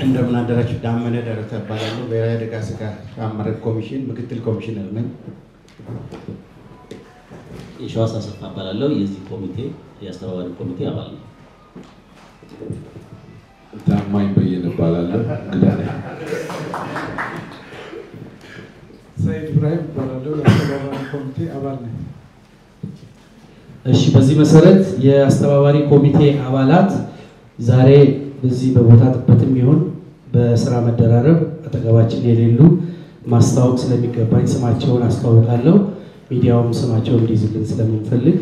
እንደምን አደራችሁ። ዳመነ ደረሰ እባላለሁ። ብሔራዊ አደጋ ስጋት አመራር ኮሚሽን ምክትል ኮሚሽነር ነኝ። የሸዋስ አሰፋ እባላለሁ። የዚህ ኮሚቴ የአስተባባሪ ኮሚቴ አባል ነኝ። ታማኝ በየነ እባላለሁ። እንግዳ ነኝ። ሰይድ ኢብራሂም እባላለሁ። የአስተባባሪ ኮሚቴ አባል ነኝ። እሺ፣ በዚህ መሰረት የአስተባባሪ ኮሚቴ አባላት ዛሬ በዚህ በቦታ ጥበትም ይሁን በስራ መደራረብ አጠገባችን የሌሉ ማስታወቅ ስለሚገባኝ ስማቸውን አስተዋውቃለሁ። ሚዲያውም ስማቸውን እንዲይዝልን ስለምንፈልግ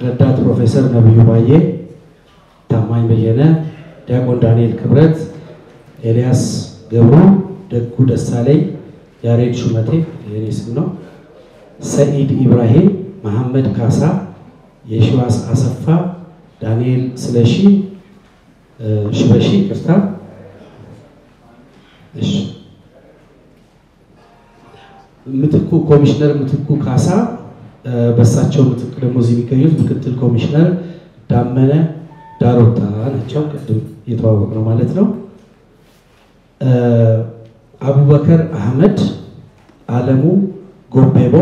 ረዳት ፕሮፌሰር ነብዩ ባዬ፣ ታማኝ በየነ፣ ዲያቆን ዳንኤል ክብረት፣ ኤልያስ ገብሩ፣ ደጉ ደሳለኝ፣ ያሬድ ሹመቴ የኔ ስም ነው፣ ሰኢድ ኢብራሂም፣ መሐመድ ካሳ፣ የሸዋስ አሰፋ፣ ዳንኤል ስለሺ፣ ሽበሺ ቅርታ፣ እሺ ምትኩ ኮሚሽነር ምትኩ ካሳ፣ በሳቸው ምትክ ደግሞ እዚህ የሚገኙት ምክትል ኮሚሽነር ዳመነ ዳሮታ ናቸው። ቅድም የተዋወቅ ነው ማለት ነው። አቡበከር አህመድ፣ አለሙ ጎቤቦ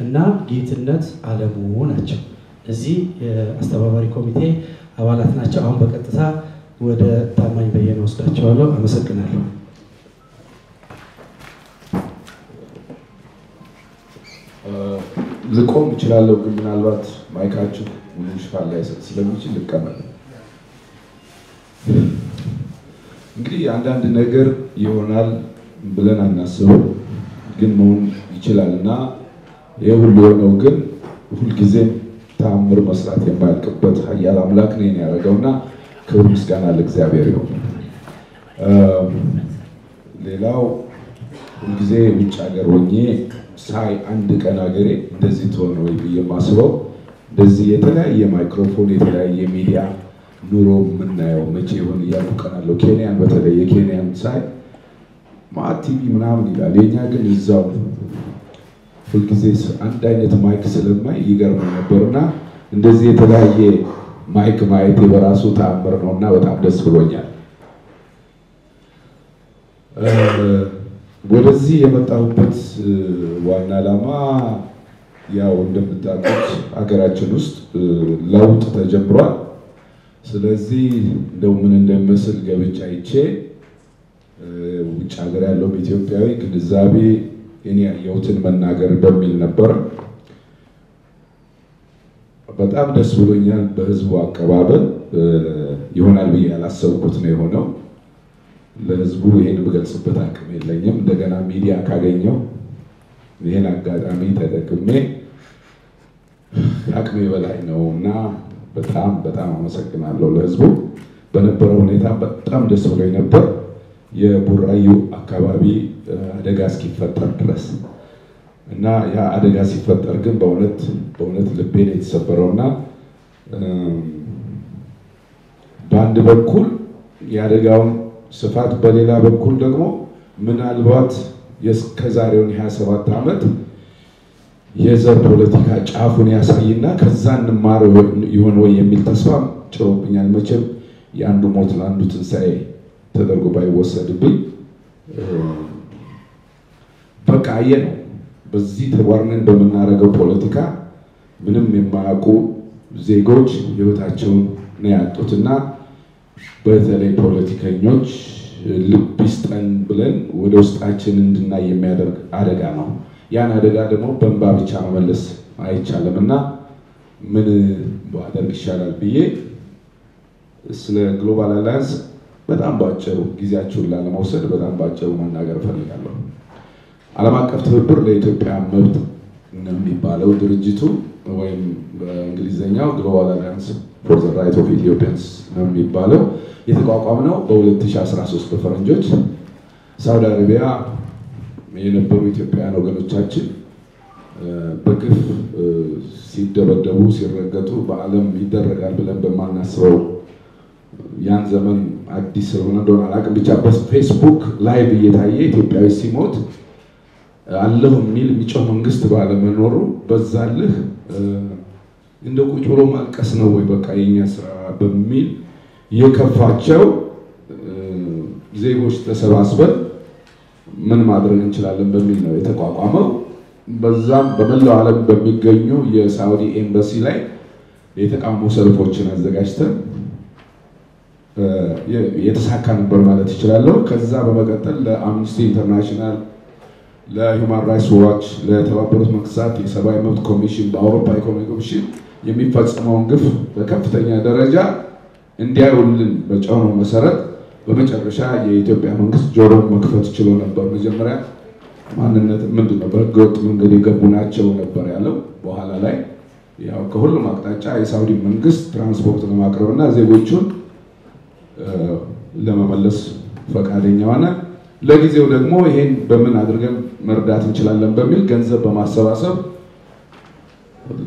እና ጌትነት አለሙ ናቸው። እዚህ የአስተባባሪ ኮሚቴ አባላት ናቸው። አሁን በቀጥታ ወደ ታማኝ በየነ ወስዳቸዋለሁ። አመሰግናለሁ። ልቆም እችላለሁ፣ ግን ምናልባት ማይካችሁ ሙሉ ሽፋን ላይ ስለሚችል ልቀመጥ። እንግዲህ አንዳንድ ነገር ይሆናል ብለን አናስብም፣ ግን መሆን ይችላል እና ይሄ ሁሉ የሆነው ግን ሁልጊዜም ተአምር መስራት የማያልቅበት ኃያል አምላክ ነው ያደረገውና ክብር ምስጋና ለእግዚአብሔር ይሁን። ሌላው ሁልጊዜ ውጭ ሀገር ሆኜ ሳይ አንድ ቀን ሀገሬ እንደዚህ ትሆን ወይ ብዬ ማስበው እንደዚህ የተለያየ ማይክሮፎን የተለያየ ሚዲያ ኑሮ የምናየው መቼ ይሆን እያልኩ ቀናለሁ። ኬንያን በተለይ የኬንያን ሳይ ማት ቲቪ ምናምን ይላል፣ የኛ ግን እዛው ሁልጊዜ አንድ አይነት ማይክ ስለማይ ይገርመኝ ነበርና እንደዚህ የተለያየ ማይክ ማየት በራሱ ተአምር ነውና በጣም ደስ ብሎኛል። ወደዚህ የመጣሁበት ዋና ዓላማ ያው እንደምታውቁት ሀገራችን ውስጥ ለውጥ ተጀምሯል። ስለዚህ እንደው ምን እንደሚመስል ገብቻ አይቼ ውጭ ሀገር ያለው ኢትዮጵያዊ ግንዛቤ እኔ ያየሁትን መናገር በሚል ነበር። በጣም ደስ ብሎኛል። በህዝቡ አቀባበል ይሆናል ብዬ ያላሰብኩት ነው የሆነው። ለህዝቡ ይሄን በገልጽበት አቅም የለኝም። እንደገና ሚዲያ ካገኘው ይሄን አጋጣሚ ተጠቅሜ አቅሜ በላይ ነውና በጣም በጣም አመሰግናለሁ ለህዝቡ። በነበረው ሁኔታ በጣም ደስ ብሎኝ ነበር። የቡራዩ አካባቢ አደጋ እስኪፈጠር ድረስ እና ያ አደጋ ሲፈጠር ግን በእውነት ልቤን የተሰበረውና በአንድ በኩል የአደጋውን ስፋት በሌላ በኩል ደግሞ ምናልባት የከዛሬውን 27 ዓመት የዘር ፖለቲካ ጫፉን ያሳይና ከዛ እንማር ይሆን ወይ የሚል ተስፋ ጭሮብኛል። መቼም የአንዱ ሞት ለአንዱ ትንሣኤ ተደርጎ ባይወሰድብኝ በቃ ነው። በዚህ ተዋርነን በምናደርገው ፖለቲካ ምንም የማያውቁ ዜጎች ህይወታቸውን ነው ያጡትና በተለይ ፖለቲከኞች ልብ ይስጠን ብለን ወደ ውስጣችን እንድናይ የሚያደርግ አደጋ ነው። ያን አደጋ ደግሞ በእንባ ብቻ መመለስ አይቻልምና ምን ባደርግ ይሻላል ብዬ ስለ ግሎባል አላያንስ በጣም ባጭሩ ጊዜያችሁን ላለመውሰድ በጣም ባጭሩ መናገር ፈልጋለሁ። ዓለም አቀፍ ትብብር ለኢትዮጵያ መብት ነው የሚባለው ድርጅቱ ወይም በእንግሊዘኛው ግሎባል አላያንስ ፎር ዘ ራይት ኦፍ ኢትዮጵያንስ ነው የሚባለው። የተቋቋመው በ2013 በፈረንጆች ሳውዲ አረቢያ የነበሩ ኢትዮጵያውያን ወገኖቻችን በግፍ ሲደበደቡ ሲረገጡ በዓለም ይደረጋል ብለን በማናስበው ያን ዘመን አዲስ ስለሆነ እንደሆነ አላውቅም ብቻ በፌስቡክ ላይቭ እየታየ ኢትዮጵያዊ ሲሞት አለሁ የሚል የሚጮህ መንግስት ባለመኖሩ በዛልህ እንደ ቁጭ ብሎ ማልቀስ ነው ወይ በቃ የኛ ስራ በሚል የከፋቸው ዜጎች ተሰባስበን ምን ማድረግ እንችላለን በሚል ነው የተቋቋመው። በዛም በመላው ዓለም በሚገኙ የሳውዲ ኤምባሲ ላይ የተቃውሞ ሰልፎችን አዘጋጅተን የተሳካ ነበር ማለት ይችላል። ከዛ በመቀጠል ለአምነስቲ ኢንተርናሽናል ለሂውማን ራይትስ ዋች ለተባበሩት መንግስታት የሰብአዊ መብት ኮሚሽን በአውሮፓ ኢኮኖሚ ኮሚሽን የሚፈጸመውን ግፍ በከፍተኛ ደረጃ እንዲያዩልን በጫነው መሰረት በመጨረሻ የኢትዮጵያ መንግስት ጆሮ መክፈት ችሎ ነበር። መጀመሪያ ማንነት ምንድነው በህገወጥ መንገድ የገቡ ናቸው ነበር ያለው። በኋላ ላይ ያው ከሁሉም አቅጣጫ የሳውዲ መንግስት ትራንስፖርት ለማቅረብና ዜጎቹን ለመመለስ ፈቃደኛ ሆነ። ለጊዜው ደግሞ ይሄን በምን አድርገን መርዳት እንችላለን በሚል ገንዘብ በማሰባሰብ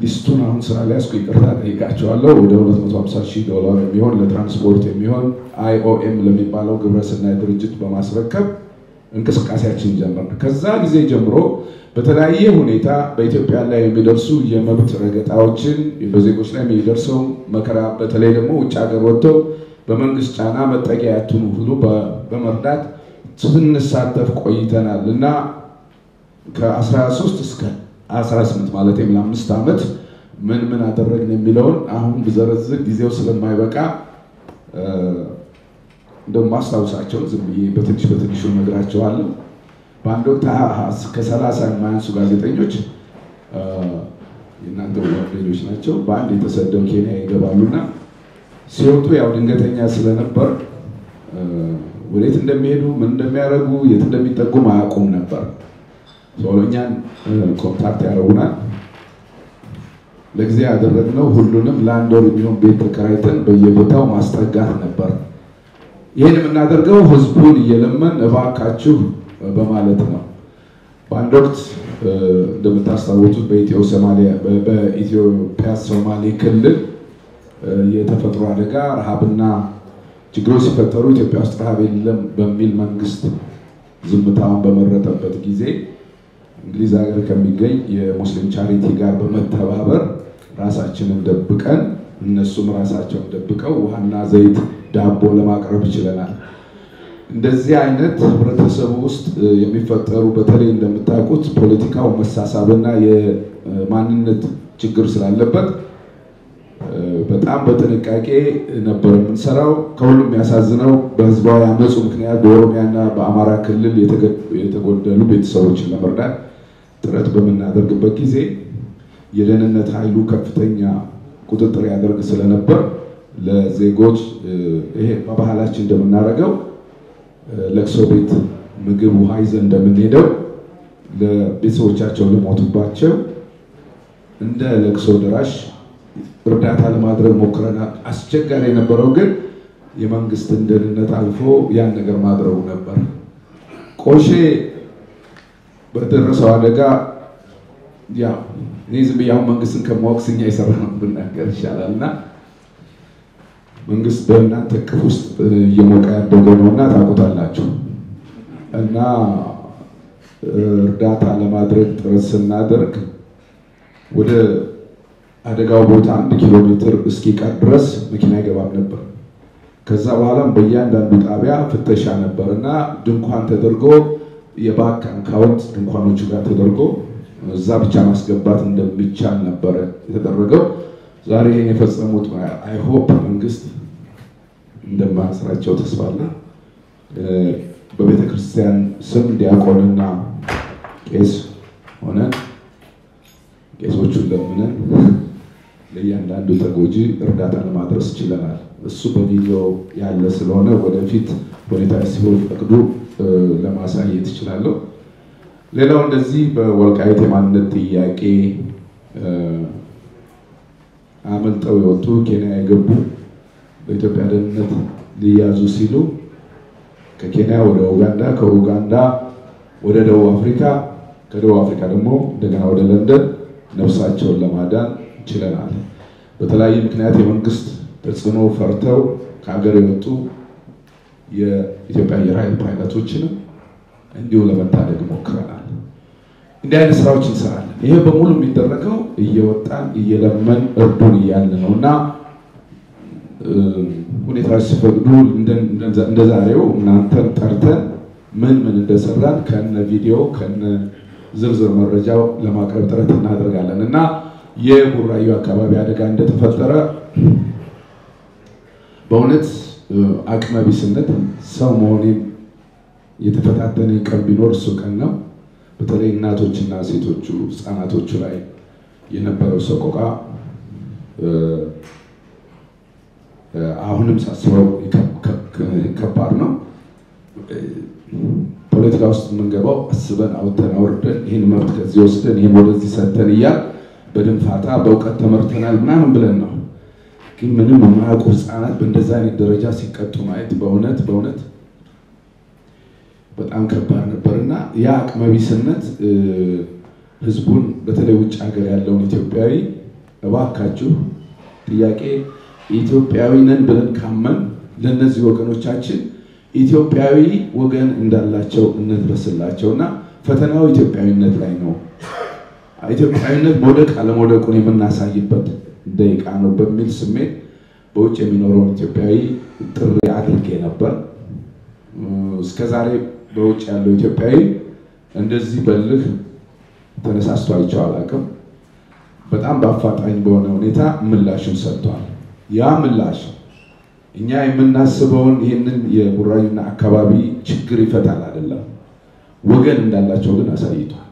ሊስቱን አሁን ስራ ላይ ያስኩ ይቅርታ ጠይቃቸዋለሁ ወደ $250,000 የሚሆን ለትራንስፖርት የሚሆን IOM ለሚባለው ግብረሰናይ ድርጅት በማስረከብ እንቅስቃሴያችን ጀመርን። ከዛ ጊዜ ጀምሮ በተለያየ ሁኔታ በኢትዮጵያ ላይ የሚደርሱ የመብት ረገጣዎችን በዜጎች ላይ የሚደርሰው መከራ በተለይ ደግሞ ውጭ ሀገር ወጥተው በመንግስት ጫና መጠቂያ ያቱን ሁሉ በመርዳት ስንሳተፍ ቆይተናል እና ከ13 እስከ 18 ማለት ለ5 ዓመት ምን አደረግን የሚለውን አሁን ብዘረዝር ጊዜው ስለማይበቃ እንደውም ማስታወሳቸው ዝም ብዬ በትንሹ ነግራቸዋለሁ። በአንድ ወቅት ከ30 የማያንሱ ጋዜጠኞች የእናንተ ጓደኞች ናቸው በአንድ የተሰደው ኬንያ ይገባሉና ሲወጡ ያው ድንገተኛ ስለነበር ወዴት እንደሚሄዱ ምን እንደሚያደርጉ የት እንደሚጠጉ ማያውቁም ነበር። ሶሎኛን ኮንታክት ያደርጉናል። ለጊዜ ያደረግነው ሁሉንም ለአንድ ወር የሚሆን ቤት ተከራይተን በየቦታው ማስጠጋት ነበር። ይሄን የምናደርገው ህዝቡን እየለመን እባካችሁ በማለት ነው። በአንድ ወቅት እንደምታስታውሱት በኢትዮጵያ ሶማሌ ክልል የተፈጥሮ አደጋ ረሃብና ችግሮች ሲፈጠሩ ኢትዮጵያ ውስጥ ረሃብ የለም በሚል መንግስት ዝምታውን በመረጠበት ጊዜ እንግሊዝ ሀገር ከሚገኝ የሙስሊም ቻሪቲ ጋር በመተባበር ራሳችንን ደብቀን እነሱም ራሳቸውን ደብቀው ውሃና ዘይት ዳቦ ለማቅረብ ይችላል። እንደዚህ አይነት ህብረተሰቡ ውስጥ የሚፈጠሩ በተለይ እንደምታውቁት ፖለቲካው መሳሳብና የማንነት ችግር ስላለበት በጣም በጥንቃቄ ነበር የምንሰራው። ከሁሉም ያሳዝነው በህዝባዊ አመጹ ምክንያት በኦሮሚያና በአማራ ክልል የተጎደሉ ቤተሰቦችን ለመርዳት ጥረት በመናደርግበት ጊዜ የደህንነት ኃይሉ ከፍተኛ ቁጥጥር ያደርግ ስለነበር ለዜጎች ይሄ በባህላችን እንደምናደርገው ለቅሶ ቤት ምግብ ውሃ ይዘን እንደምንሄደው ለቤተሰቦቻቸው ለሞቱባቸው እንደ ለቅሶ ደራሽ እርዳታ ለማድረግ ሞክረናል። አስቸጋሪ የነበረው ግን የመንግስትን ደህንነት አልፎ ያን ነገር ማድረጉ ነበር። ቆሼ በደረሰው አደጋ ያው ዝም ብዬ መንግስትን ከማወቅስኛ የሰራነው ብናገር ይሻላልና መንግስት በእናንተ እቅፍ ውስጥ እየሞቀ ያደገ ነውና ታውቁታላችሁ። እና እርዳታ ለማድረግ ጥረት ስናደርግ ወደ አደጋው ቦታ 1 ኪሎ ሜትር እስኪቀር ድረስ መኪና ይገባም ነበር። ከዛ በኋላም በእያንዳንዱ ጣቢያ ፍተሻ ነበርና ድንኳን ተደርጎ የባንክ አካውንት ድንኳኖቹ ጋር ተደርጎ እዛ ብቻ ማስገባት እንደሚቻል ነበር የተደረገው። ዛሬ ይሄን የፈጸሙት አይ ሆፕ መንግስት እንደማስራቸው ተስፋ አለ። በቤተ ክርስቲያን ስም ዲያቆንና ቄስ ሆነ ቄሶቹን ለምነን ለእያንዳንዱ ተጎጂ እርዳታ ለማድረስ ችለናል። እሱ በቪዲዮ ያለ ስለሆነ ወደፊት ሁኔታ ሲሆን ፈቅዱ ለማሳየት ይችላል። ሌላው እንደዚህ በወልቃይት የማንነት ጥያቄ አመልጠው የወጡ ኬንያ የገቡ በኢትዮጵያ ደህንነት ሊያዙ ሲሉ ከኬንያ ወደ ኡጋንዳ ከኡጋንዳ ወደ ደቡብ አፍሪካ ከደቡብ አፍሪካ ደግሞ እንደገና ወደ ለንደን ነፍሳቸውን ለማዳን ችለናል። በተለያየ ምክንያት የመንግስት ተጽዕኖ ፈርተው ከሀገር የወጡ የኢትዮጵያ አየር ኃይል ፓይለቶችንም እንዲሁ ለመታደግ ሞክረናል። እንዲህ አይነት ስራዎች እንሰራለን። ይሄ በሙሉ የሚደረገው እየወጣን እየለመን እርዱን እያልን ነውና ሁኔታዎች ሲፈቅዱ እንደዛሬው እናንተን ጠርተን ምን እንደሰራን ከነ ቪዲዮ ከነ ዝርዝር መረጃው ለማቅረብ ጥረት እናደርጋለን እና የቡራዩ አካባቢ አደጋ እንደተፈጠረ በእውነት አቅመ ቢስነት ሰው መሆኔን የተፈታተነ ቀን ቢኖር እሱ ቀን ነው። በተለይ እናቶችና ሴቶቹ ህፃናቶቹ ላይ የነበረው ሰቆቃ አሁንም ሳስበው ከባድ ነው። ፖለቲካ ውስጥ የምንገባው አስበን አውጥተን አውርደን ይህን መብት ከዚህ ወስደን ይህን ወደዚህ ሰጥተን እያል በድንፋታ በእውቀት ተመርተናል ምናምን ብለን ነው። ግን ምንም የማያውቁ ህፃናት በእንደዛ አይነት ደረጃ ሲቀጡ ማየት በእውነት በጣም ከባድ ነበርና ያ አቅመቢስነት ህዝቡን በተለይ ውጭ ሀገር ያለውን ኢትዮጵያዊ እባካችሁ ጥያቄ ኢትዮጵያዊ ነን ብለን ካመን ለነዚህ ወገኖቻችን ኢትዮጵያዊ ወገን እንዳላቸው እንድረስላቸውና ፈተናው ኢትዮጵያዊነት ላይ ነው። ኢትዮጵያዊነት መውደቅ አለመውደቁን የምናሳይበት ደቂቃ ነው በሚል ስሜት በውጭ የሚኖረው ኢትዮጵያዊ ጥሪ አድርጌ ነበር። እስከዛሬ በውጭ ያለው ኢትዮጵያዊ እንደዚህ በልህ ተነሳስቶ አይቼው አላውቅም። በጣም በአፋጣኝ በሆነ ሁኔታ ምላሽን ሰጥቷል። ያ ምላሽ እኛ የምናስበውን ይህንን የቡራዩና አካባቢ ችግር ይፈታል አይደለም፣ ወገን እንዳላቸው ግን አሳይቷል።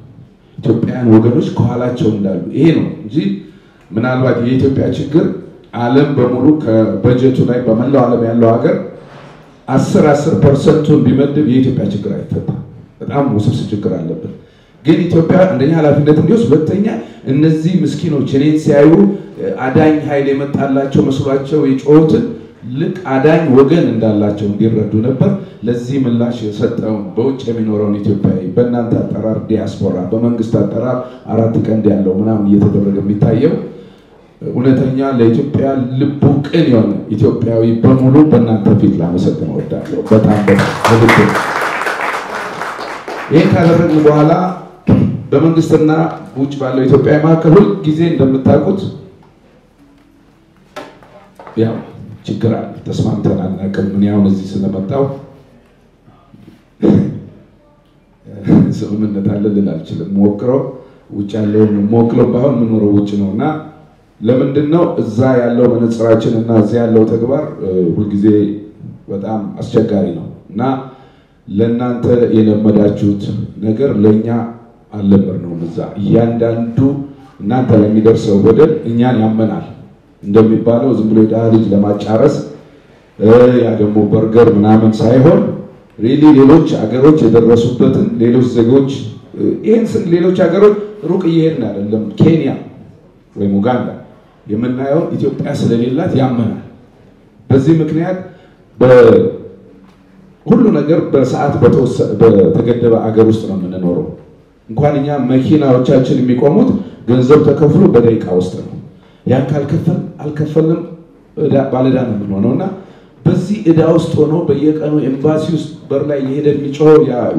ኢትዮጵያውያን ወገኖች ከኋላቸው እንዳሉ ይሄ ነው እንጂ ምናልባት የኢትዮጵያ ችግር ዓለም በሙሉ ከበጀቱ ላይ በመላው ዓለም ያለው ሀገር 10% ቢመድብ የኢትዮጵያ ችግር አይፈታም። በጣም ውስብስብ ችግር አለበት። ግን ኢትዮጵያ አንደኛ ኃላፊነት እንዲወስድ፣ ሁለተኛ እነዚህ ምስኪኖች እኔን ሲያዩ አዳኝ ኃይል የመጣላቸው መስሏቸው የጮሁትን ልክ አዳኝ ወገን እንዳላቸው እንዲረዱ ነበር። ለዚህ ምላሽ የሰጠው በውጭ የሚኖረውን ኢትዮጵያዊ በእናንተ አጠራር ዲያስፖራ፣ በመንግስት አጠራር አራት ቀንድ ያለው ምናምን እየተደረገ የሚታየው እውነተኛ ለኢትዮጵያ ልቡ ቅን የሆነ ኢትዮጵያዊ በሙሉ በእናንተ ፊት ላመሰግን እወዳለሁ። በጣም ልብ ይህን ካደረግን በኋላ በመንግስትና ውጭ ባለው ኢትዮጵያዊ መካከል ሁል ጊዜ እንደምታውቁት ያው ችግር አለ። ተስማምተን አናውቅም። ምን ያው እዚህ ስለመጣው ስምምነት አለ ልል አልችልም። ሞክረው ውጭ ያለውን ሞክረው ባይሆን የምኖረው ውጭ ነውና ለምንድነው እዛ ያለው መነጽራችን እና እዚህ ያለው ተግባር ሁልጊዜ በጣም አስቸጋሪ ነው እና ለእናንተ የለመዳችሁት ነገር ለኛ አልለመድነውም። እዛ እያንዳንዱ እናንተ ለሚደርሰው በደል እኛን ያመናል እንደሚባለው ዝም ብሎ የድሃ ልጅ ለማጫረስ ያ ደግሞ በርገር ምናምን ሳይሆን ሪሊ ሌሎች ሀገሮች የደረሱበትን ሌሎች ዜጎች ይሄን ሌሎች ሀገሮች ሩቅ እየሄድን አይደለም። ኬንያ ወይም ኡጋንዳ የምናየው ኢትዮጵያ ስለሌላት ያመናል። በዚህ ምክንያት ሁሉ ነገር በሰዓት በተገደበ ሀገር ውስጥ ነው የምንኖረው። እንኳን እኛ መኪናዎቻችን የሚቆሙት ገንዘብ ተከፍሎ በደቂቃ ውስጥ ነው። ያን ካልከፈል አልከፈልም ባለዕዳ ነው የምንሆነውና በዚህ ዕዳ ውስጥ ሆኖ በየቀኑ ኤምባሲ ውስጥ በር ላይ የሄደ የሚጮህ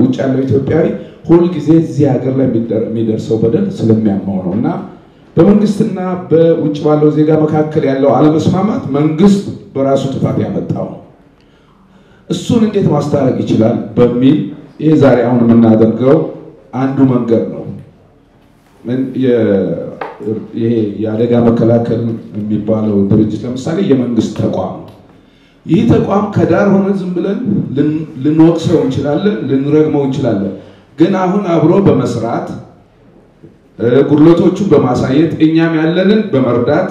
ውጭ ያለው ኢትዮጵያዊ ሁል ጊዜ እዚህ ሀገር ላይ የሚደርሰው በደል ስለሚያማው ነውና በመንግስትና በውጭ ባለው ዜጋ መካከል ያለው አለመስማማት መንግስት በራሱ ጥፋት ያመጣው ነው። እሱን እንዴት ማስታረቅ ይችላል በሚል ይሄ ዛሬ አሁን የምናደርገው አንዱ መንገድ ነው። ይሄ የአደጋ መከላከል የሚባለው ድርጅት ለምሳሌ የመንግስት ተቋም ነው። ይህ ተቋም ከዳር ሆነ ዝም ብለን ልንወቅሰው እንችላለን፣ ልንረግመው እንችላለን። ግን አሁን አብሮ በመስራት ጉድለቶቹን በማሳየት እኛም ያለንን በመርዳት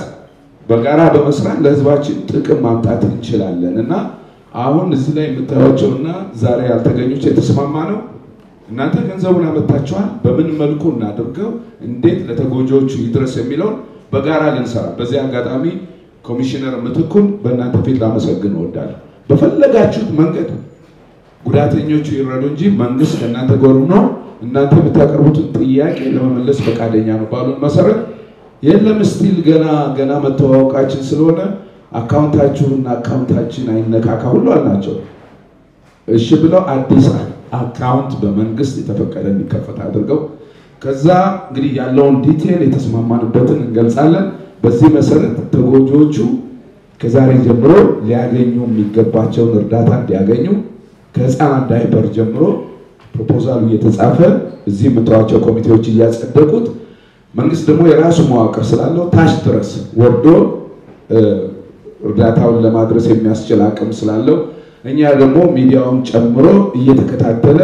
በጋራ በመስራት ለህዝባችን ጥቅም ማምጣት እንችላለን እና አሁን እዚህ ላይ የምታዩቸውና ዛሬ ያልተገኙት የተስማማ ነው። እናንተ ገንዘቡን አመጣችኋል፣ በምን መልኩ እናድርገው፣ እንዴት ለተጎጆቹ ይድረስ የሚለው በጋራ ልንሰራ። በዚህ አጋጣሚ ኮሚሽነር ምትኩን በእናንተ ፊት ላመሰግን እወዳለሁ። በፈለጋችሁት መንገድ ጉዳተኞቹ ይረዱ እንጂ መንግስት ከእናንተ ጎን ነው እናንተ የምታቀርቡትን ጥያቄ ለመመለስ ፈቃደኛ ነው ባሉን መሰረት የለም ስቲል ገና መተዋወቃችን ስለሆነ አካውንታችሁና አካውንታችን አይነካካ ሁሉ አልናቸው። እሺ ብለው አዲስ አካውንት በመንግስት የተፈቀደ እንዲከፈት አድርገው ከዛ እንግዲህ ያለውን ዲቴል የተስማማንበትን እንገልጻለን። በዚህ መሰረት ተጎጆቹ ከዛሬ ጀምሮ ሊያገኙ የሚገባቸውን እርዳታ እንዲያገኙ ከህፃናት ዳይፐር ጀምሮ ፕሮፖዛሉ እየተጻፈ እዚህ የምታዋቸው ኮሚቴዎች እያጸደቁት መንግስት ደግሞ የራሱ መዋቅር ስላለው ታች ድረስ ወርዶ እርዳታውን ለማድረስ የሚያስችል አቅም ስላለው እኛ ደግሞ ሚዲያውን ጨምሮ እየተከታተለ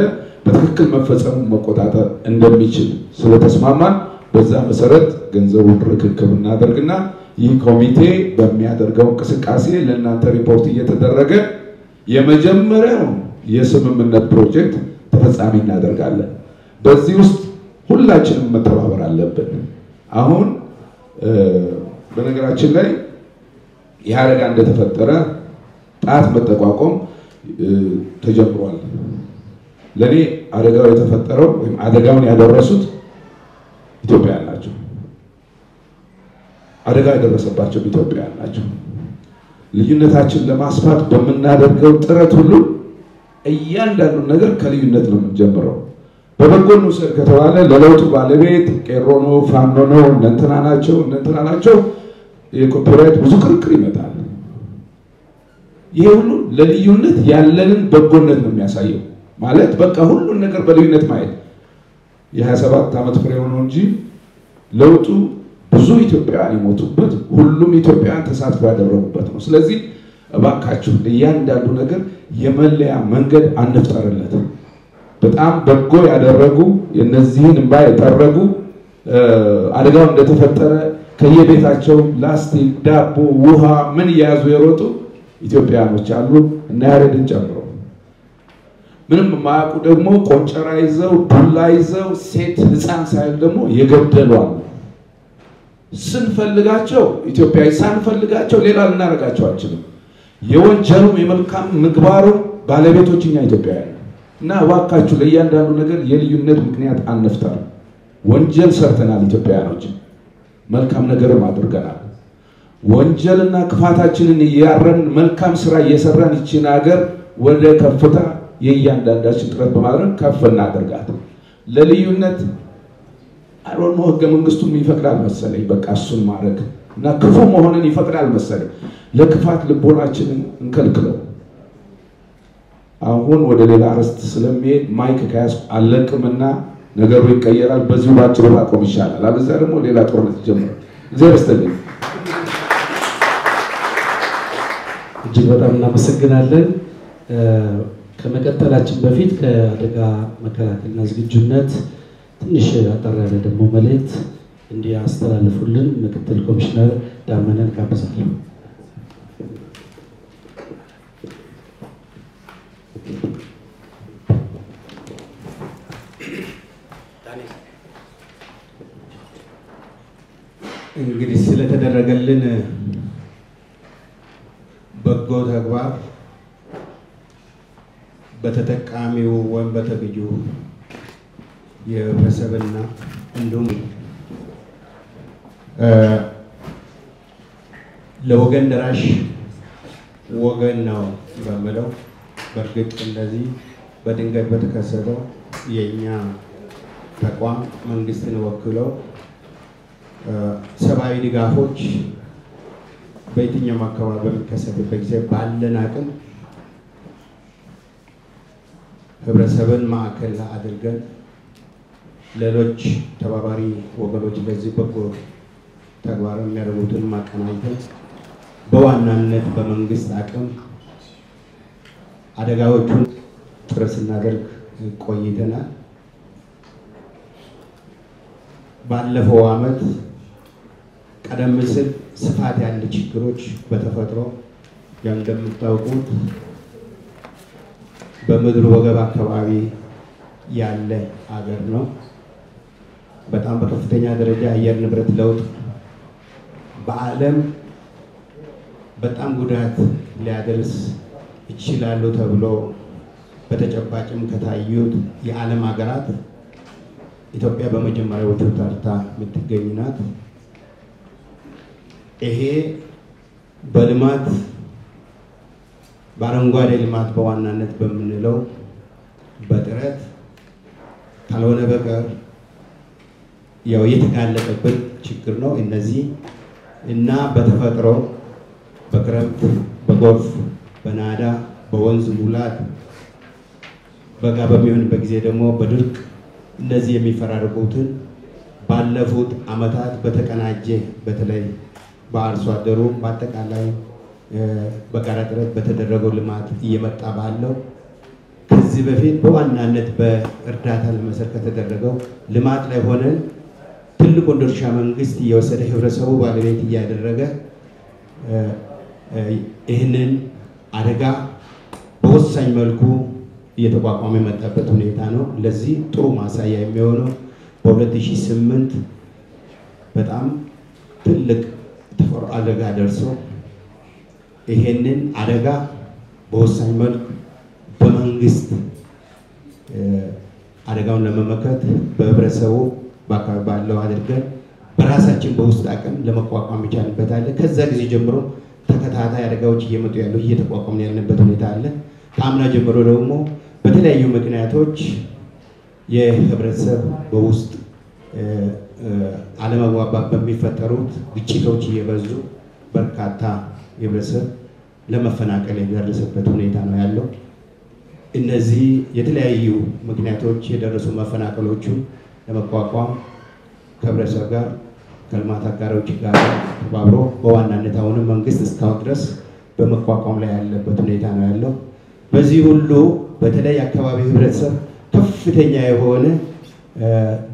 በትክክል መፈጸሙን መቆጣጠር እንደሚችል ስለተስማማን በዛ መሰረት ገንዘቡን ርክክብ እናደርግና ይህ ኮሚቴ በሚያደርገው እንቅስቃሴ ለእናንተ ሪፖርት እየተደረገ የመጀመሪያው የስምምነት ፕሮጀክት ተፈጻሚ እናደርጋለን። በዚህ ውስጥ ሁላችንም መተባበር አለብን። አሁን በነገራችን ላይ የአደጋ እንደተፈጠረ ጣት መጠቋቆም ተጀምሯል። ለኔ አደጋው የተፈጠረው ወይም አደጋውን ያደረሱት ኢትዮጵያውያን ናቸው። አደጋ የደረሰባቸው ኢትዮጵያውያን ናቸው። ልዩነታችን ለማስፋት በመናደርገው ጥረት ሁሉ እያንዳንዱ ነገር ከልዩነት ነው የምንጀምረው። በበጎ ውስጥ ከተባለ ለለውጡ ባለቤት ቄሮኖ ፋኖ ነው እንትና ናቸው የኮፒራይት ብዙ ክርክር ይመጣል። ይሄ ሁሉ ለልዩነት ያለንን በጎነት ነው የሚያሳየው። ማለት በቃ ሁሉን ነገር በልዩነት ማየት የ27 ዓመት ፍሬ ሆኖ እንጂ ለውጡ ብዙ ኢትዮጵያውያን የሞቱበት ሁሉም ኢትዮጵያውያን ተሳትፎ ያደረጉበት ነው። ስለዚህ እባካችሁ እያንዳንዱ ነገር የመለያ መንገድ አንፍጠርለት። በጣም በጎ ያደረጉ የነዚህን እንባ የጠረጉ አደጋው እንደተፈጠረ ከየቤታቸው ላስቲክ፣ ዳቦ፣ ውሃ ምን ያዙ የሮጡ ኢትዮጵያኖች አሉ እና ያሬድን ጨምሮ ምንም ማያውቁ ደግሞ ቆንጨራ ይዘው ዱላ ይዘው ሴት ህፃን ሳይል ደግሞ የገደሉ አሉ። ስንፈልጋቸው ኢትዮጵያዊ ሳንፈልጋቸው ሌላ ልናረጋቸው አንችልም። የወንጀሉ የመልካም ምግባሩ ባለቤቶች እኛ ኢትዮጵያውያን እና እባካችሁ ለእያንዳንዱ ነገር የልዩነት ምክንያት አንፍጠር። ወንጀል ሰርተናል ኢትዮጵያውያኖች፣ መልካም ነገርም አድርገናል። ወንጀልና ክፋታችንን ያረምን መልካም ስራ እየሰራን ይችን ሀገር ወደ ከፍታ የእያንዳንዳችን ጥረት በማድረግ ከፍ እናደርጋት። ለልዩነት አሮን ህገ መንግስቱም ይፈቅዳል መሰለኝ በቃ እሱን ማድረግ እና ክፉ መሆንን ይፈቅዳል መሰለኝ። ለክፋት ልቦናችንን እንከልክለው። አሁን ወደ ሌላ አርስት ስለሚሄድ ማይክ ከያዝኩ አለቅምና ነገሩ ይቀየራል። በዚሁ ባጭሩ ማቆም ይሻላል። አለዚያ ደግሞ ሌላ ጦርነት ይጀምራል። እግዚአብሔር ይስጥልኝ። እጅግ በጣም እናመሰግናለን። ከመቀጠላችን በፊት ከአደጋ መከላከልና ዝግጁነት ትንሽ አጠር ያለ ደግሞ መልእክት እንዲያስተላልፉልን ምክትል ኮሚሽነር ዳመነን ጋብዛለሁ። እንግዲህ ስለተደረገልን በጎ ተግባር በተጠቃሚው ወይም በተገዢው የህብረተሰብና እንዲሁም ለወገን ደራሽ ወገን ነው በሚለው በእርግጥ እንደዚህ በድንገት በተከሰተው የኛ ተቋም መንግስትን ወክለው ሰብአዊ ድጋፎች በየትኛውም አካባቢ በሚከሰትበት ጊዜ ባለን አቅም ህብረተሰብን ማዕከል አድርገን ሌሎች ተባባሪ ወገኖች ለዚህ በጎ ተግባር የሚያደርጉትን ማቀናጀት በዋናነት በመንግስት አቅም አደጋዎቹን ጥረት ስናደርግ ቆይተናል። ባለፈው ዓመት ቀደም ሲል ስፋት ያለ ችግሮች በተፈጥሮ እንደምታውቁት በምድር ወገብ አካባቢ ያለ አገር ነው። በጣም በከፍተኛ ደረጃ የአየር ንብረት ለውጥ በዓለም በጣም ጉዳት ሊያደርስ ይችላሉ ተብሎ በተጨባጭም ከታዩት የዓለም ሀገራት ኢትዮጵያ በመጀመሪያዎቹ ተርታ የምትገኝ ናት። ይሄ በልማት በአረንጓዴ ልማት በዋናነት በምንለው በጥረት ካልሆነ በቀር ያው የተጋለጠበት ችግር ነው። እነዚህ እና በተፈጥሮ በክረምት በጎርፍ በናዳ በወንዝ ሙላት በጋ በሚሆንበት ጊዜ ደግሞ በድርቅ እነዚህ የሚፈራረቁትን ባለፉት አመታት በተቀናጀ በተለይ በአርሶ አደሩ በአጠቃላይ በጋራ ጥረት በተደረገው ልማት እየመጣ ባለው ከዚህ በፊት በዋናነት በእርዳታ ለመሰረት ተደረገው ልማት ላይ ሆነን ትልቁን ድርሻ መንግስት እየወሰደ ህብረተሰቡ ባለቤት እያደረገ ይህንን አደጋ በወሳኝ መልኩ እየተቋቋመ የመጣበት ሁኔታ ነው። ለዚህ ጥሩ ማሳያ የሚሆነው በ2008 በጣም ትልቅ ተፈጥሮ አደጋ ደርሶ ይሄንን አደጋ በወሳኝ መልኩ በመንግስት አደጋውን ለመመከት በህብረተሰቡ በአካባቢ ባለው አድርገን በራሳችን በውስጥ አቅም ለመቋቋም ይቻልበት አለ። ከዛ ጊዜ ጀምሮ ተከታታይ አደጋዎች እየመጡ ያለው እየተቋቋመ ያለበት ሁኔታ አለ። ከአምና ጀምሮ ደግሞ በተለያዩ ምክንያቶች የህብረተሰብ በውስጥ አለመግባባት በሚፈጠሩት ግጭቶች እየበዙ በርካታ የህብረተሰብ ለመፈናቀል የደረሰበት ሁኔታ ነው ያለው። እነዚህ የተለያዩ ምክንያቶች የደረሱ መፈናቀሎቹን ለመቋቋም ከህብረተሰብ ጋር ከልማት አጋሮች ጋር ተባብሮ በዋናነት አሁንም መንግስት እስካሁን ድረስ በመቋቋም ላይ ያለበት ሁኔታ ነው ያለው። በዚህ ሁሉ በተለይ አካባቢ ህብረተሰብ ከፍተኛ የሆነ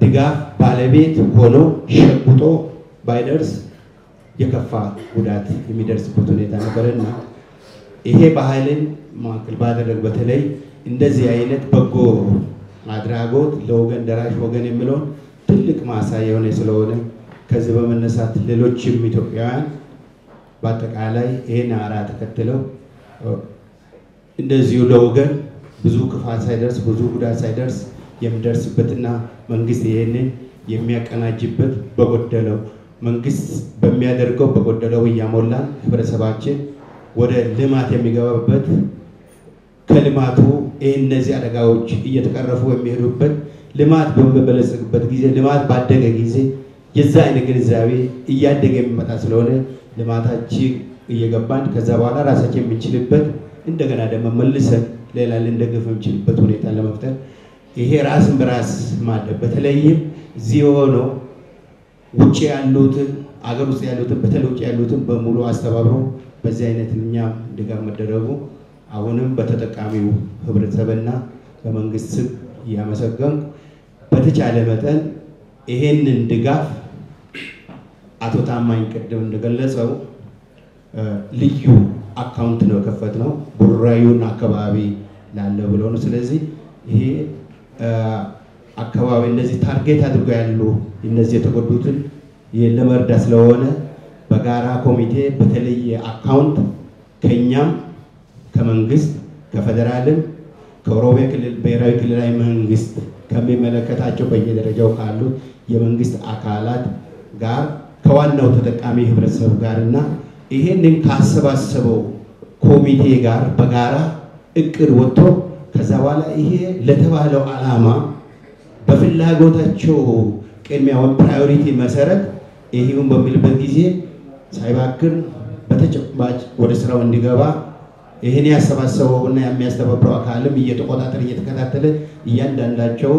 ድጋፍ ባለቤት ሆኖ ሸጉጦ ባይደርስ የከፋ ጉዳት የሚደርስበት ሁኔታ ነበርና ይሄ ባህልን ማዕከል ባደረገ በተለይ እንደዚህ አይነት በጎ አድራጎት ለወገን ደራሽ ወገን የሚለውን ትልቅ ማሳያ የሆነ ስለሆነ ከዚህ በመነሳት ሌሎችም ኢትዮጵያውያን በአጠቃላይ ይሄን አርአያ ተከትለው እንደዚሁ ለወገን ብዙ ክፋት ሳይደርስ ብዙ ጉዳት ሳይደርስ የሚደርስበትና መንግስት ይሄንን የሚያቀናጅበት በጎደለው መንግስት በሚያደርገው በጎደለው እያሞላን ህብረተሰባችን ወደ ልማት የሚገባበት ከልማቱ እነዚህ አደጋዎች እየተቀረፉ የሚሄዱበት ልማት በመበለጽግበት ጊዜ ልማት ባደገ ጊዜ የዛ አይነት ግንዛቤ እያደገ የሚመጣ ስለሆነ ልማታችን እየገባን ከዛ በኋላ ራሳችን የምንችልበት እንደገና ደግሞ መልሰን ሌላ ልንደግፍ የምንችልበት ሁኔታ ለመፍጠር ይሄ ራስን በራስ ማደግ በተለይም እዚህ ሆነው ውጪ ያሉትን አገር ውስጥ ያሉትን በተለይ ውጪ ያሉትን በሙሉ አስተባብሮ በዚህ አይነት እኛም ድጋፍ መደረጉ አሁንም በተጠቃሚው ህብረተሰብና በመንግስት ስም ያመሰገንኩ በተቻለ መጠን ይሄንን ድጋፍ አቶ ታማኝ ቅድም እንደገለጸው ልዩ አካውንት ነው ከፈትነው ቡራዩን አካባቢ ላለ ብሎ ነው። ስለዚህ ይሄ አካባቢ እነዚህ ታርጌት አድርገው ያሉ እነዚህ የተጎዱትን ለመርዳት ስለሆነ በጋራ ኮሚቴ በተለየ አካውንት ከኛም ከመንግስት ከፌደራልም ከኦሮሚያ ክልል ብሔራዊ ክልላዊ መንግስት ከሚመለከታቸው በየደረጃው ካሉ የመንግስት አካላት ጋር ከዋናው ተጠቃሚ ህብረተሰብ ጋርና ይሄንን ካሰባሰበው ኮሚቴ ጋር በጋራ እቅድ ወጥቶ ከዛ በኋላ ይሄ ለተባለው ዓላማ በፍላጎታቸው ቅድሚያውን ፕራዮሪቲ መሰረት ይሄውን በሚልበት ጊዜ ሳይባክን በተጨባጭ ወደ ስራው እንዲገባ ይሄን ያሰባሰበውና የሚያስተባብረው አካልም እየተቆጣጠረ እየተከታተለ እያንዳንዳቸው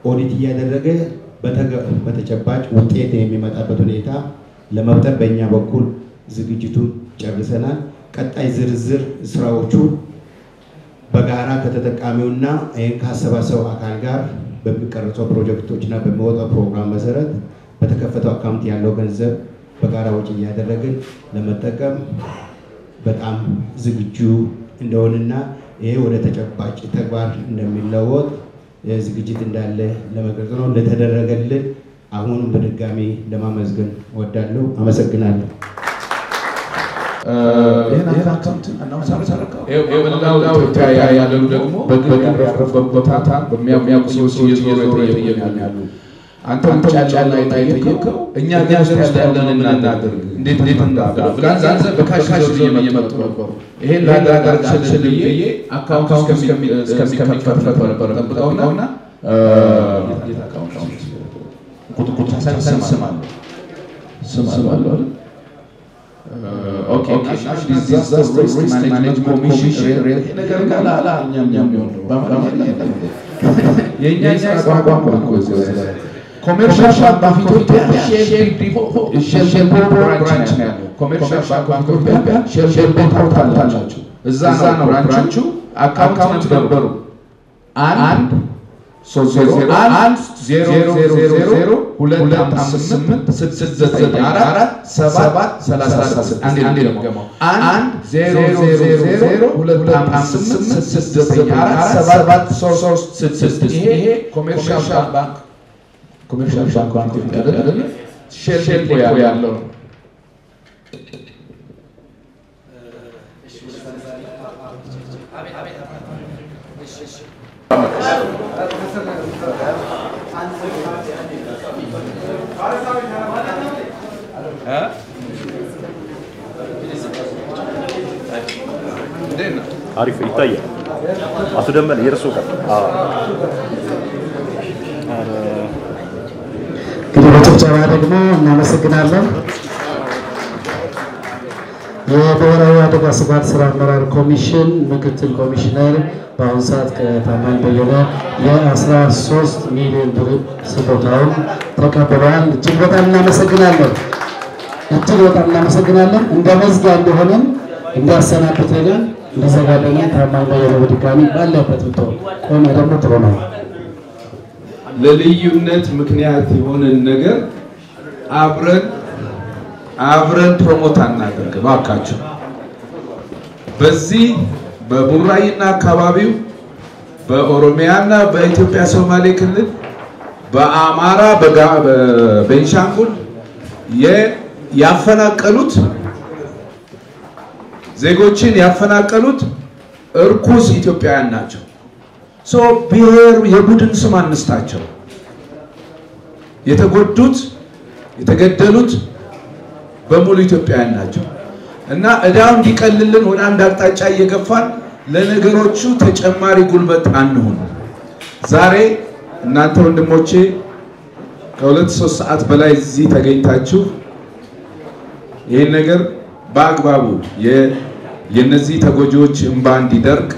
ኦዲት እያደረገ በተጨባጭ ውጤት የሚመጣበት ሁኔታ ለመፍጠር በእኛ በኩል ዝግጅቱን ጨርሰናል። ቀጣይ ዝርዝር ስራዎቹ በጋራ ከተጠቃሚውና ይሄን ካሰባሰበው አካል ጋር በሚቀርጸው ፕሮጀክቶችና በሚወጣው ፕሮግራም መሰረት በተከፈተው አካውንት ያለው ገንዘብ በጋራ ወጪ እያደረግን ለመጠቀም በጣም ዝግጁ እንደሆነና ይሄ ወደ ተጨባጭ ተግባር እንደሚለወጥ ዝግጅት እንዳለ ለመግለጽ ነው። ለተደረገልን አሁን በድጋሚ ለማመስገን እወዳለሁ። አመሰግናለሁ። ይሄን አካውንት አናውንስ አደረገው የበላው ያለው ደግሞ በግል ያረፈበት ቦታ በሚያውቁ ሰዎች እየዞረ ይጠይቁኛል። አንተ ውጭ ያለው የጠየቀው እኛ ገንዘብ ያለን እናናደርግ እንዴት እንዳደረገ ጋንዘብ በካሽ እየመጡ ነበር ይሄን ላዳጋር ችልልዬ አካውንት እስከሚከፈት ነበር ተጠብቀውና ቁጥቁጥ ሰማሉ ኦኬ ዲዛስተር ሪስክ ማኔጅመንት ኮሚሽን ነገር ጋር እኛም የኛ ቋንቋ commercial bank ኢትዮጵያ ሼል ብራንች ነው commercial bank ኢትዮጵያ ሼል ፖርታል አላችሁ እዛ ነው ብራንቹ አካውንት ነበሩ 1 commercial bank አይደለም ሼል ያለው عارف يطير أتدمر يرسوك كده بتوجه ደግሞ እናመሰግናለን የብሔራዊ አደጋ ስጋት ስራ አመራር ኮሚሽን ምክትል ኮሚሽነር በአሁኑ ሰዓት ከታማኝ በየነ የ13 ሚሊዮን ብር ስጦታውን ተቀብለዋል እጅግ በጣም እናመሰግናለን እንደ መዝጊያ እንደሆነም እንዳሰናብተን እንደዘጋለና ታማኝ በየነ በድጋሚ ባለበት ብትሆን ቆመ ደግሞ ጥሩ ነው ለልዩነት ምክንያት የሆነ ነገር አብረን ፕሮሞት አናደርግ ባካችሁ በዚህ በቡራይና አካባቢው በኦሮሚያና በኢትዮጵያ ሶማሌ ክልል በአማራ በቤንሻንጉል ያፈናቀሉት ዜጎችን ያፈናቀሉት እርኩስ ኢትዮጵያውያን ናቸው ሶ ብሔር የቡድን ስም አንስታቸው የተጎዱት የተገደሉት በሙሉ ኢትዮጵያውያን ናቸው እና እዳው እንዲቀልልን ወደ አንድ አቅጣጫ እየገፋን ለነገሮቹ ተጨማሪ ጉልበት አንሁን ዛሬ እናንተ ወንድሞቼ ከ2-3 ሰዓት በላይ እዚህ ተገኝታችሁ ይሄን ነገር በአግባቡ የነዚህ ተጎጂዎች እንባ እንዲደርቅ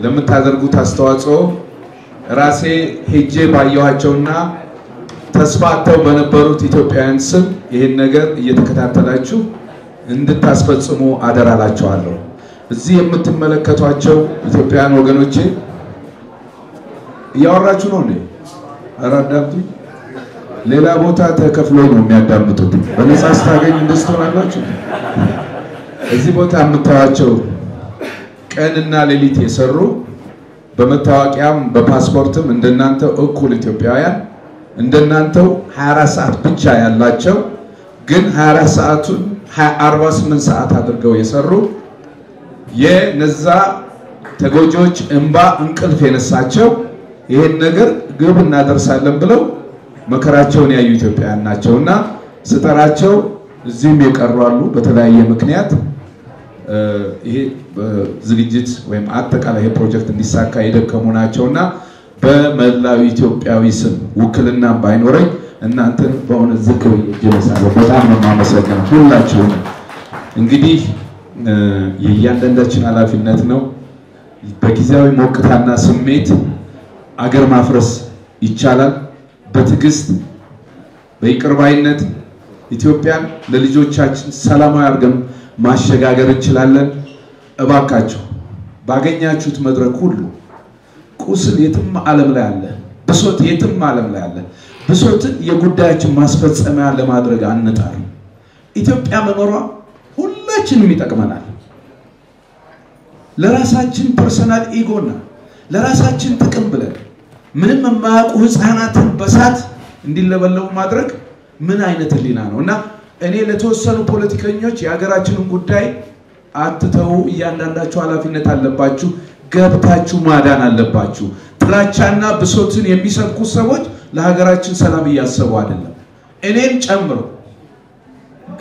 ለምታደርጉት አስተዋጽኦ ራሴ ሄጄ ባየኋቸውና ተስፋተው በነበሩት ኢትዮጵያውያን ስም ይሄን ነገር እየተከታተላችሁ እንድታስፈጽሙ አደራላችኋለሁ እዚህ የምትመለከቷቸው ኢትዮጵያውያን ወገኖቼ ያወራችሁ ነው እንዴ አራዳምቱ ሌላ ቦታ ተከፍሎ ነው የሚያዳምጡት በነፃ ስታገኝ እንደስተናላችሁ እዚህ ቦታ የምታዋቸው ቀንና ሌሊት የሰሩ በመታወቂያም በፓስፖርትም እንደናንተ እኩል ኢትዮጵያውያን እንደናንተው 24 ሰዓት ብቻ ያላቸው ግን 24 ሰዓቱን 48 ሰዓት አድርገው የሰሩ የነዛ ተጎጂዎች እንባ እንቅልፍ የነሳቸው ይሄን ነገር ግብ እናደርሳለን ብለው መከራቸውን ያዩ ኢትዮጵያውያን ናቸውና ስጠራቸው እዚህም የቀርባሉ በተለያየ ምክንያት ይሄ ዝግጅት ወይም አጠቃላይ ፕሮጀክት እንዲሳካ የደከሙ ናቸውና በመላው ኢትዮጵያዊ ስም ውክልና ባይኖረኝ እናንተን በእውነት ዝክር ይጀምራለሁ በጣም ነው ማመሰግነው ሁላችሁም እንግዲህ የእያንዳንዳችን ኃላፊነት ነው በጊዜያዊ ሞቅታና ስሜት አገር ማፍረስ ይቻላል በትግስት በይቅርባይነት ኢትዮጵያን ለልጆቻችን ሰላማዊ አድርገን ማሸጋገር እንችላለን እባካችሁ ባገኛችሁት መድረክ ሁሉ ቁስል የትም ዓለም ላይ አለ ብሶት የትም ዓለም ላይ አለ ብሶትን የጉዳያችን ማስፈጸሚያ ለማድረግ አንጣር ኢትዮጵያ መኖሯ ሁላችንም ይጠቅመናል ለራሳችን ፐርሰናል ኢጎና ለራሳችን ጥቅም ብለን ምንም የማያውቁ ህፃናትን በሳት እንዲለበለቡ ማድረግ ምን አይነት ህሊና ነውና እኔ ለተወሰኑ ፖለቲከኞች የሀገራችንን ጉዳይ አትተው እያንዳንዳችሁ ኃላፊነት አለባችሁ ገብታችሁ ማዳን አለባችሁ ጥላቻና ብሶትን የሚሰብኩ ሰዎች ለሀገራችን ሰላም እያሰቡ አይደለም እኔን ጨምሮ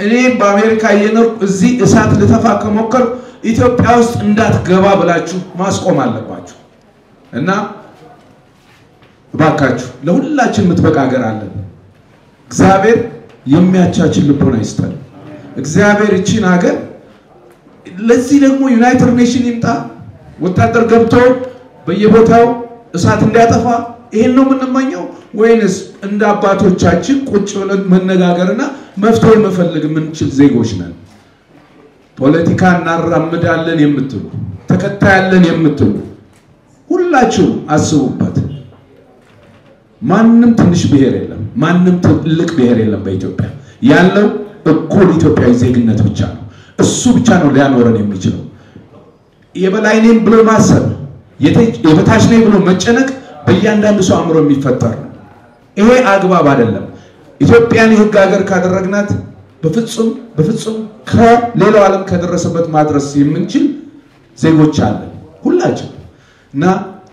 እኔ በአሜሪካ የኖርኩ እዚህ እሳት ልተፋ ከሞከር ኢትዮጵያ ውስጥ እንዳትገባ ብላችሁ ማስቆም አለባችሁ እና ባካችሁ ለሁላችን ምትበቃ ሀገር አለን እግዚአብሔር የሚያቻችን ልቦና ይስጠን እግዚአብሔር እቺን ሀገር ለዚህ ደግሞ ዩናይትድ ኔሽን ይምጣ ወታደር ገብቶ በየቦታው እሳት እንዲያጠፋ ይሄን ነው የምንመኘው ወይንስ እንደ አባቶቻችን ቁጭ ብለን መነጋገርና መፍትሄ መፈለግ የምንችል ዜጎች ነን ፖለቲካ እናራምዳለን የምትሉ ተከታያለን የምትሉ ሁላችሁ አስቡበት ማንንም ትንሽ ብሔር የለም ማንንም ትልቅ ብሔር የለም በኢትዮጵያ ያለው እኩል ኢትዮጵያዊ ዜግነት ብቻ ነው እሱ ብቻ ነው ሊያኖረን የሚችለው የበላይ ነኝ ብሎ ማሰብ የበታች ነኝ ብሎ መጨነቅ በእያንዳንዱ ሰው አእምሮ የሚፈጠር ነው ይሄ አግባብ አይደለም ኢትዮጵያን የህግ ሀገር ካደረግናት በፍጹም ከሌላው ዓለም ከደረሰበት ማድረስ የምንችል ዜጎች አለን ሁላችን እና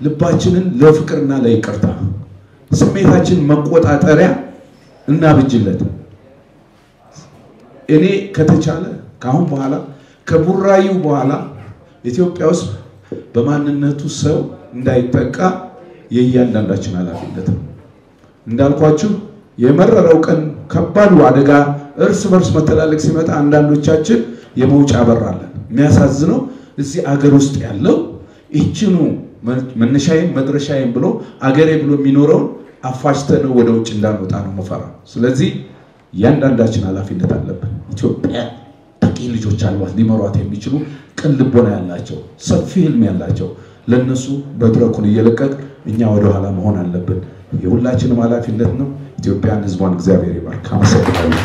ልባችንን ለፍቅርና ለይቅርታ ስሜታችን መቆጣጠሪያ እና ብጅለት እኔ ከተቻለ ካሁን በኋላ ከቡራዩ በኋላ ኢትዮጵያ ውስጥ በማንነቱ ሰው እንዳይጠቃ የእያንዳንዳችን ኃላፊነት ነው እንዳልኳችሁ የመረረው ቀን ከባዱ አደጋ እርስ በርስ መተላለቅ ሲመጣ አንዳንዶቻችን የመውጫ በራለን የሚያሳዝነው እዚህ አገር ውስጥ ያለው እቺኑ መነሻዬን መድረሻዬን ብሎ አገሬ ብሎ የሚኖረው አፋሽተነው ወደ ውጭ እንዳንወጣ ነው መፈራ ስለዚህ ያንዳንዳችን ኃላፊነት አለብን ኢትዮጵያ ጥቂ ልጆች አሏት ሊመሯት የሚችሉ ቅን ልቦና ያላቸው ሰፊ ህልም ያላቸው ለነሱ መድረኩን እየለቀቅ እኛ ወደ ኋላ መሆን አለብን የሁላችንም ኃላፊነት ነው ኢትዮጵያን ህዝቧን እግዚአብሔር ይባርክ አመሰግናለሁ